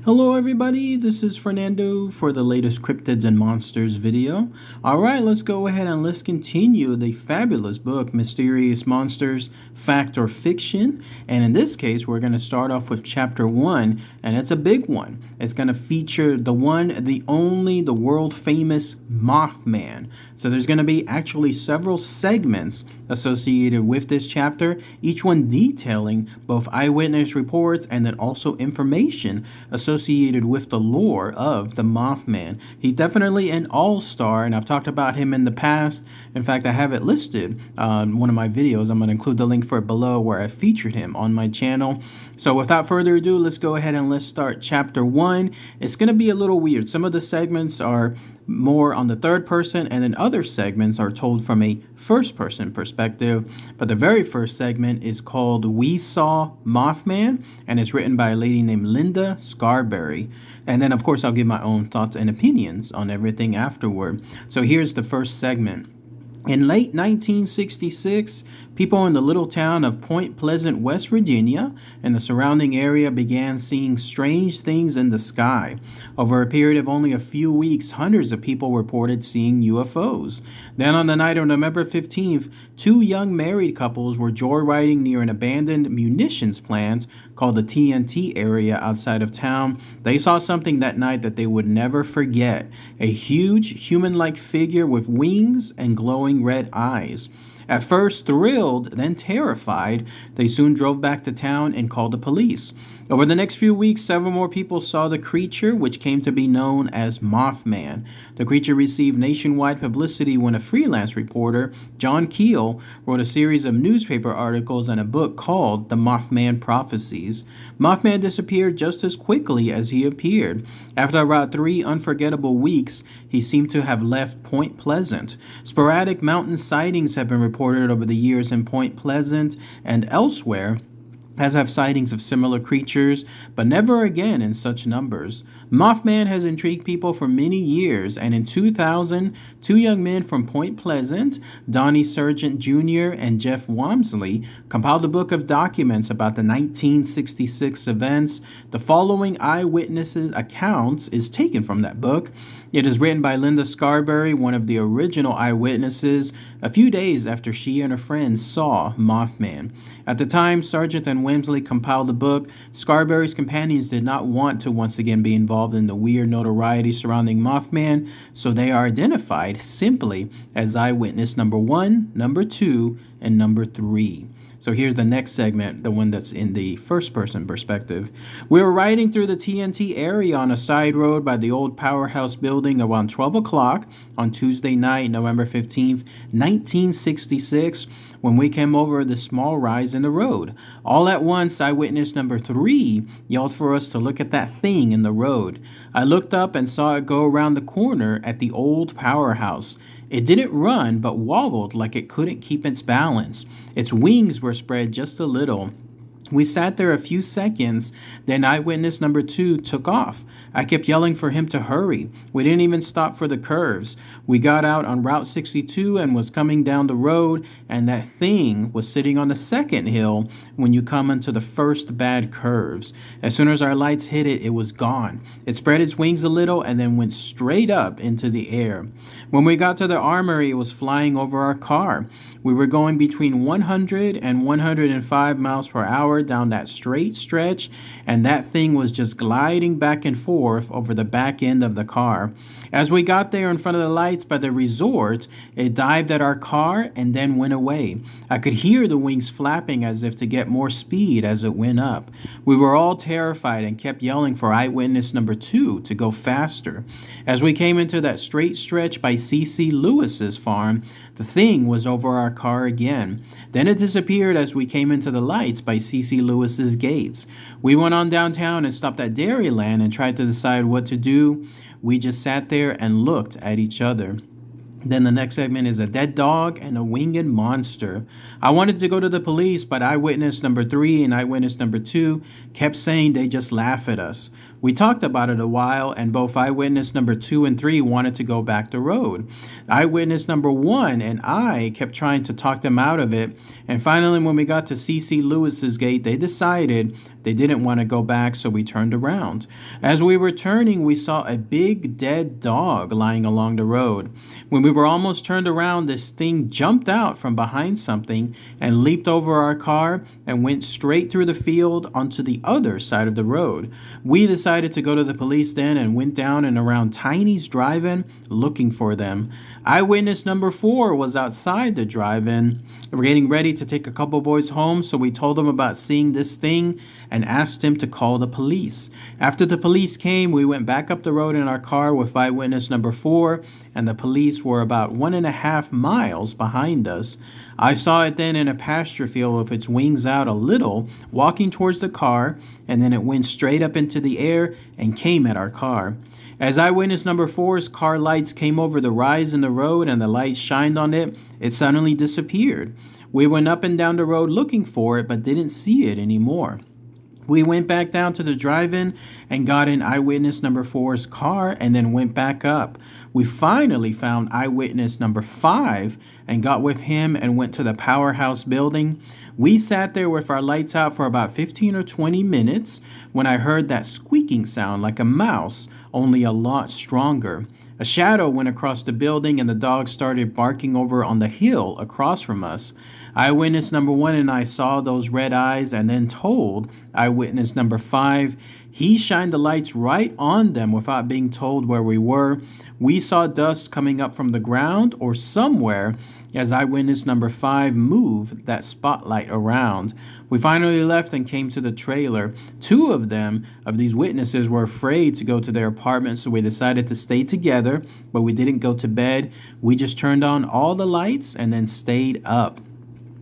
Hello everybody, this is Fernando for the latest Cryptids and Monsters video. Alright, let's go ahead and let's continue the fabulous book, Mysterious Monsters, Fact or Fiction. And in this case, we're going to start off with chapter 1, and it's a big one. It's going to feature the one, the only, the world famous Mothman. So there's going to be actually several segments associated with this chapter, each one detailing both eyewitness reports and then also information associated with the lore of the Mothman. He's definitely an all-star, and I've talked about him in the past. In fact, I have it listed on one of my videos. I'm going to include the link for it below where I featured him on my channel. So without further ado, let's go ahead and let's start chapter 1. It's going to be a little weird. Some of the segments are more on the third person, and then other segments are told from a first person perspective. But the very first segment is called We Saw Mothman, and it's written by a lady named Linda Scarberry. And then of course I'll give my own thoughts and opinions on everything afterward. So here's the first segment. In late 1966, people in the little town of Point Pleasant, West Virginia, and the surrounding area began seeing strange things in the sky. Over a period of only a few weeks, hundreds of people reported seeing UFOs. Then on the night of November 15th, two young married couples were joyriding near an abandoned munitions plant called the TNT area outside of town. They saw something that night that they would never forget: a huge human-like figure with wings and glowing red eyes. At first thrilled, then terrified, they soon drove back to town and called the police. Over the next few weeks, several more people saw the creature, which came to be known as Mothman. The creature received nationwide publicity when a freelance reporter, John Keel, wrote a series of newspaper articles and a book called The Mothman Prophecies. Mothman disappeared just as quickly as he appeared. After about 3 unforgettable weeks, he seemed to have left Point Pleasant. Sporadic mountain sightings have been reported over the years in Point Pleasant and elsewhere, as have sightings of similar creatures, but never again in such numbers. Mothman has intrigued people for many years, and in 2000, two young men from Point Pleasant, Donnie Sargent Jr. and Jeff Wamsley, compiled a book of documents about the 1966 events. The following eyewitnesses' accounts is taken from that book. It is written by Linda Scarberry, one of the original eyewitnesses, a few days after she and her friends saw Mothman. At the time Sargent and Wamsley compiled the book, Scarberry's companions did not want to once again be involved in the weird notoriety surrounding Mothman, so they are identified simply as eyewitness number 1, number 2, and number 3. So here's the next segment, the one that's in the first-person perspective. We were riding through the TNT area on a side road by the old powerhouse building around 12 o'clock on Tuesday night, November 15th, 1966, when we came over the small rise in the road. All at once, eyewitness number 3 yelled for us to look at that thing in the road. I looked up and saw it go around the corner at the old powerhouse. It didn't run, but wobbled like it couldn't keep its balance. Its wings were spread just a little. We sat there a few seconds, then eyewitness number 2 took off. I kept yelling for him to hurry. We didn't even stop for the curves. We got out on Route 62 and was coming down the road, and that thing was sitting on the second hill when you come into the first bad curves. As soon as our lights hit it, it was gone. It spread its wings a little and then went straight up into the air. When we got to the armory, it was flying over our car. We were going between 100 and 105 miles per hour down that straight stretch, and that thing was just gliding back and forth over the back end of the car. As we got there in front of the lights by the resort, it dived at our car and then went away. I could hear the wings flapping as if to get more speed as it went up. We were all terrified and kept yelling for eyewitness number 2 to go faster. As we came into that straight stretch by C.C. Lewis's farm, the thing was over our car again. Then it disappeared as we came into the lights by C.C. Lewis's gates. We went on downtown and stopped at Dairyland and tried to decide what to do. We just sat there and looked at each other. Then the next segment is a dead dog and a winged monster. I wanted to go to the police, but eyewitness number 3 and eyewitness number 2 kept saying they just laugh at us. We talked about it a while, and both eyewitness number 2 and 3 wanted to go back the road. Eyewitness number 1 and I kept trying to talk them out of it, And finally, when we got to C.C. Lewis's gate, they decided they didn't want to go back, so we turned around. As we were turning, we saw a big dead dog lying along the road. When we were almost turned around, this thing jumped out from behind something and leaped over our car and went straight through the field onto the other side of the road. We decided to go to the police then and went down and around Tiny's drive-in looking for them. Eyewitness number 4 was outside the drive-in. We're getting ready to take a couple boys home, so we told them about seeing this thing and asked him to call the police. After the police came, we went back up the road in our car with eyewitness number 4, and the police were about 1.5 miles behind us. I saw it then in a pasture field with its wings out a little, walking towards the car, and then it went straight up into the air and came at our car. As eyewitness number 4's car lights came over the rise in the road and the lights shined on it, it suddenly disappeared. We went up and down the road looking for it, but didn't see it anymore. We went back down to the drive-in and got in eyewitness number 4's car and then went back up. We finally found eyewitness number 5 and got with him and went to the powerhouse building. We sat there with our lights out for about 15 or 20 minutes when I heard that squeaking sound like a mouse, only a lot stronger. A shadow went across the building and the dog started barking over on the hill across from us. Eyewitness number 1 and I saw those red eyes and then told eyewitness number 5. He shined the lights right on them without being told where we were. We saw dust coming up from the ground or somewhere as eyewitness number 5 moved that spotlight around. We finally left and came to the trailer. 2 of these witnesses were afraid to go to their apartment, so we decided to stay together, but we didn't go to bed. We just turned on all the lights and then stayed up.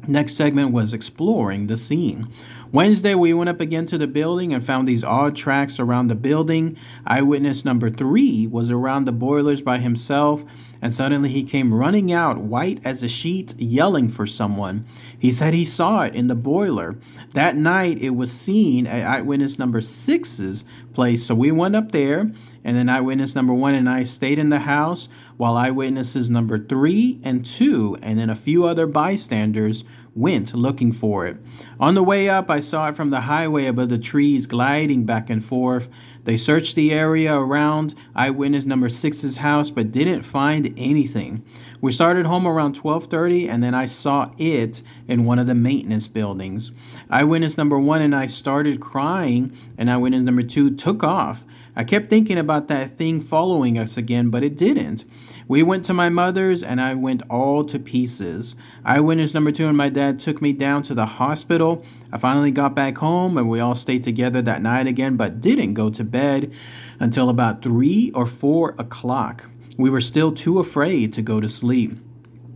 Next segment was exploring the scene. Wednesday, we went up again to the building and found these odd tracks around the building. Eyewitness number 3 was around the boilers by himself, and suddenly he came running out, white as a sheet, yelling for someone. He said he saw it in the boiler. That night, it was seen at eyewitness number 6's place, so we went up there, and then eyewitness number 1 and I stayed in the house, while eyewitnesses number 3 and 2, and then a few other bystanders went looking for it. On the way up, I saw it from the highway above the trees gliding back and forth. They searched the area around eyewitness number 6's house but didn't find anything. We started home around 12:30 and then I saw it in one of the maintenance buildings. Eyewitness number 1 and I started crying and eyewitness number 2 took off. I kept thinking about that thing following us again, but it didn't. We went to my mother's and I went all to pieces. Eyewitness number 2 and my dad took me down to the hospital. I finally got back home and we all stayed together that night again, but didn't go to bed until about 3 or 4 o'clock. We were still too afraid to go to sleep.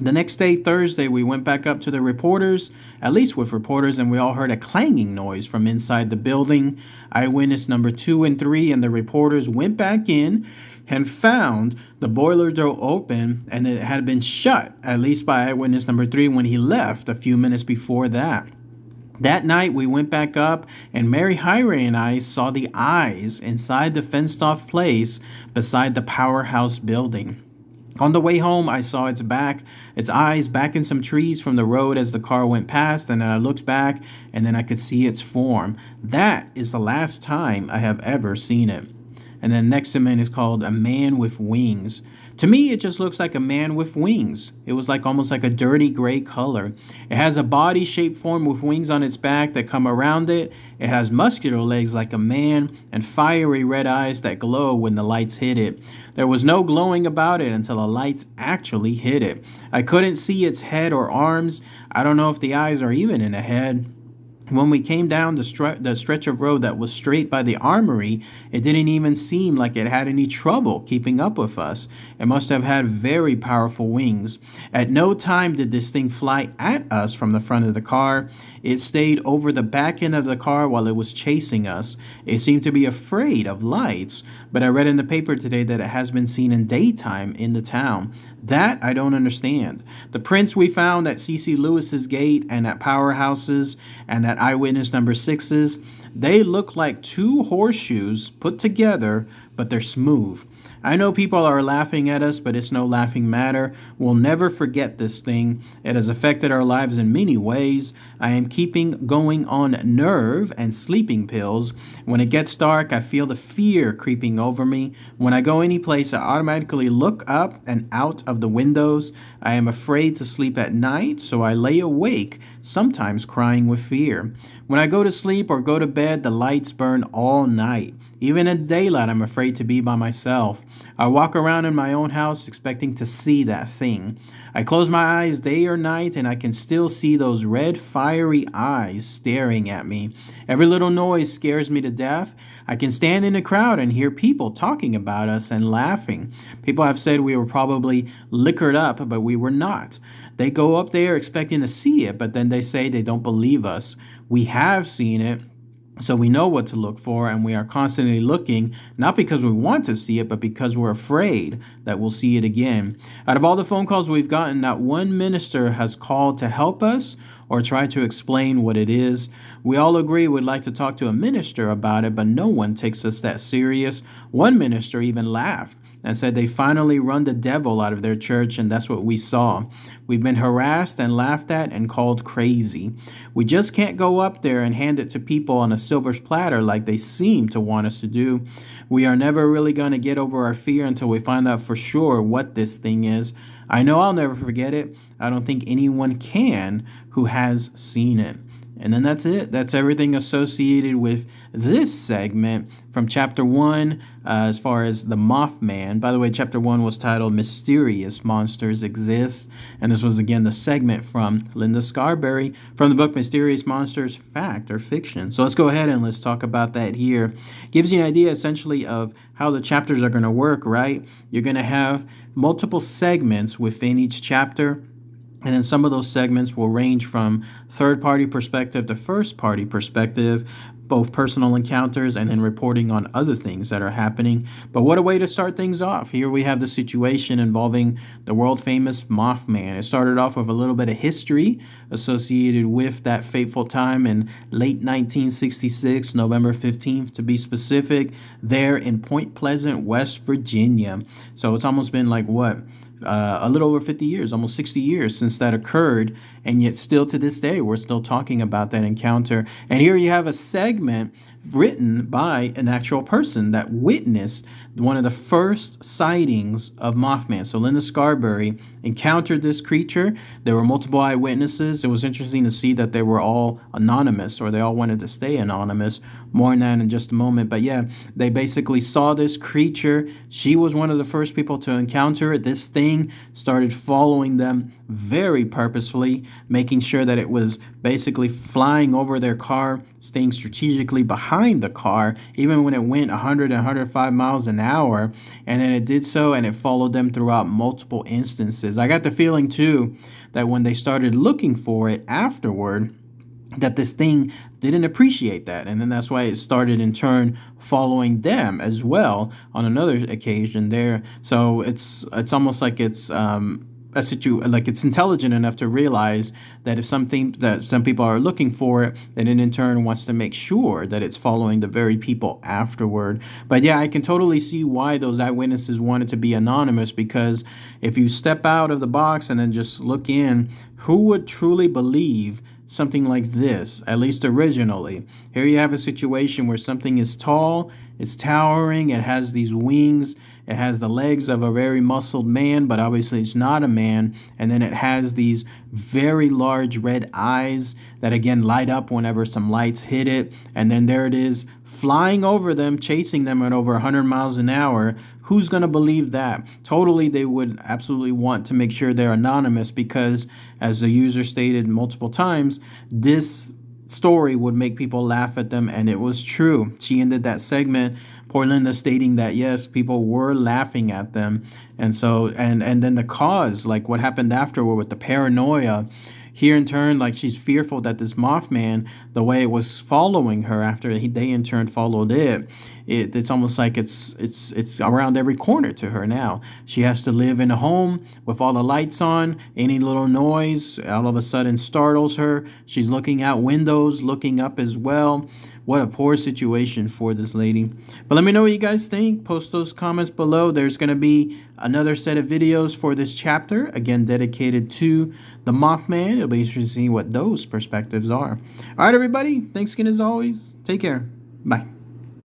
The next day, Thursday, we went back up to the reporters, at least with reporters, and we all heard a clanging noise from inside the building. Eyewitness number 2 and 3 and the reporters went back in and found the boiler door open and it had been shut, at least by eyewitness number 3 when he left a few minutes before that. That night, we went back up, and Mary Hyre and I saw the eyes inside the fenced-off place beside the powerhouse building. On the way home, I saw its eyes back in some trees from the road as the car went past, and then I looked back, and then I could see its form. That is the last time I have ever seen it. And then next segment is called A Man with Wings. To me, it just looks like a man with wings. It was almost like a dirty gray color. It has a body-shaped form with wings on its back that come around it. It has muscular legs like a man and fiery red eyes that glow when the lights hit it. There was no glowing about it until the lights actually hit it. I couldn't see its head or arms. I don't know if the eyes are even in a head. When we came down the stretch of road that was straight by the armory, it didn't even seem like it had any trouble keeping up with us. It must have had very powerful wings. At no time did this thing fly at us from the front of the car. It stayed over the back end of the car while it was chasing us. It seemed to be afraid of lights, but I read in the paper today that it has been seen in daytime in the town. That I don't understand. The prints we found at C.C. Lewis's gate and at powerhouses and at eyewitness number 6's, they look like 2 horseshoes put together but they're smooth. I know people are laughing at us, but it's no laughing matter. We'll never forget this thing. It has affected our lives in many ways. I am keeping going on nerve and sleeping pills. When it gets dark, I feel the fear creeping over me. When I go any place, I automatically look up and out of the windows. I am afraid to sleep at night, so I lay awake, sometimes crying with fear. When I go to sleep or go to bed, the lights burn all night. Even in daylight, I'm afraid to be by myself. I walk around in my own house expecting to see that thing. I close my eyes day or night and I can still see those red, fiery eyes staring at me. Every little noise scares me to death. I can stand in a crowd and hear people talking about us and laughing. People have said we were probably liquored up, but we were not. They go up there expecting to see it, but then they say they don't believe us. We have seen it. So we know what to look for, and we are constantly looking, not because we want to see it, but because we're afraid that we'll see it again. Out of all the phone calls we've gotten, not one minister has called to help us or try to explain what it is. We all agree we'd like to talk to a minister about it, but no one takes us that serious. One minister even laughed and said they finally run the devil out of their church, and that's what we saw. We've been harassed and laughed at and called crazy. We just can't go up there and hand it to people on a silver platter like they seem to want us to do. We are never really going to get over our fear until we find out for sure what this thing is. I know I'll never forget it. I don't think anyone can who has seen it. And then that's it. That's everything associated with this segment from Chapter 1 as far as the Mothman. By the way, Chapter 1 was titled Mysterious Monsters Exist. And this was, again, the segment from Linda Scarberry from the book Mysterious Monsters, Fact or Fiction. So let's go ahead and let's talk about that here. Gives you an idea, essentially, of how the chapters are going to work, right? You're going to have multiple segments within each chapter. And then some of those segments will range from third-party perspective to first-party perspective, both personal encounters and then reporting on other things that are happening. But what a way to start things off. Here we have the situation involving the world-famous Mothman. It started off with a little bit of history associated with that fateful time in late 1966, November 15th to be specific, there in Point Pleasant, West Virginia. So it's almost been like, what? A little over 50 years, almost 60 years since that occurred, and yet still to this day, we're still talking about that encounter. And here you have a segment written by an actual person that witnessed one of the first sightings of Mothman. So Linda Scarberry encountered this creature. There were multiple eyewitnesses. It was interesting to see that they were all anonymous, or they all wanted to stay anonymous. More on that in just a moment. But yeah, they basically saw this creature. She was one of the first people to encounter it. This thing started following them very purposefully, making sure that it was basically flying over their car, staying strategically behind the car, even when it went 100 and 105 miles an hour. And then it did so, and it followed them throughout multiple instances. I got the feeling, too, that when they started looking for it afterward, that this thing didn't appreciate that. And then that's why it started in turn following them as well on another occasion there. So it's almost like it's like it's intelligent enough to realize that if something that some people are looking for it, then it in turn wants to make sure that it's following the very people afterward. But yeah, I can totally see why those eyewitnesses wanted to be anonymous, because if you step out of the box and then just look in, who would truly believe something like this, at least originally? Here you have a situation where something is tall, it's towering, it has these wings, it has the legs of a very muscled man, but obviously it's not a man. And then it has these very large red eyes that again light up whenever some lights hit it. And then there it is flying over them, chasing them at over 100 miles an hour. Who's going to believe that? Totally, they would absolutely want to make sure they're anonymous, because as the user stated multiple times, this story would make people laugh at them, and it was true. She ended that segment, poor Linda, stating that yes, people were laughing at them. And so and then the cause, like what happened afterward with the paranoia, here in turn, like she's fearful that this Mothman, the way it was following her after they in turn followed it's almost like it's around every corner to her now. She has to live in a home with all the lights on. Any little noise all of a sudden startles her. She's looking out windows, looking up as well. What a poor situation for this lady. But let me know what you guys think. Post those comments below. There's going to be another set of videos for this chapter, again dedicated to the Mothman. It'll be interesting to see what those perspectives are. All right, everybody. Thanks again as always. Take care. Bye.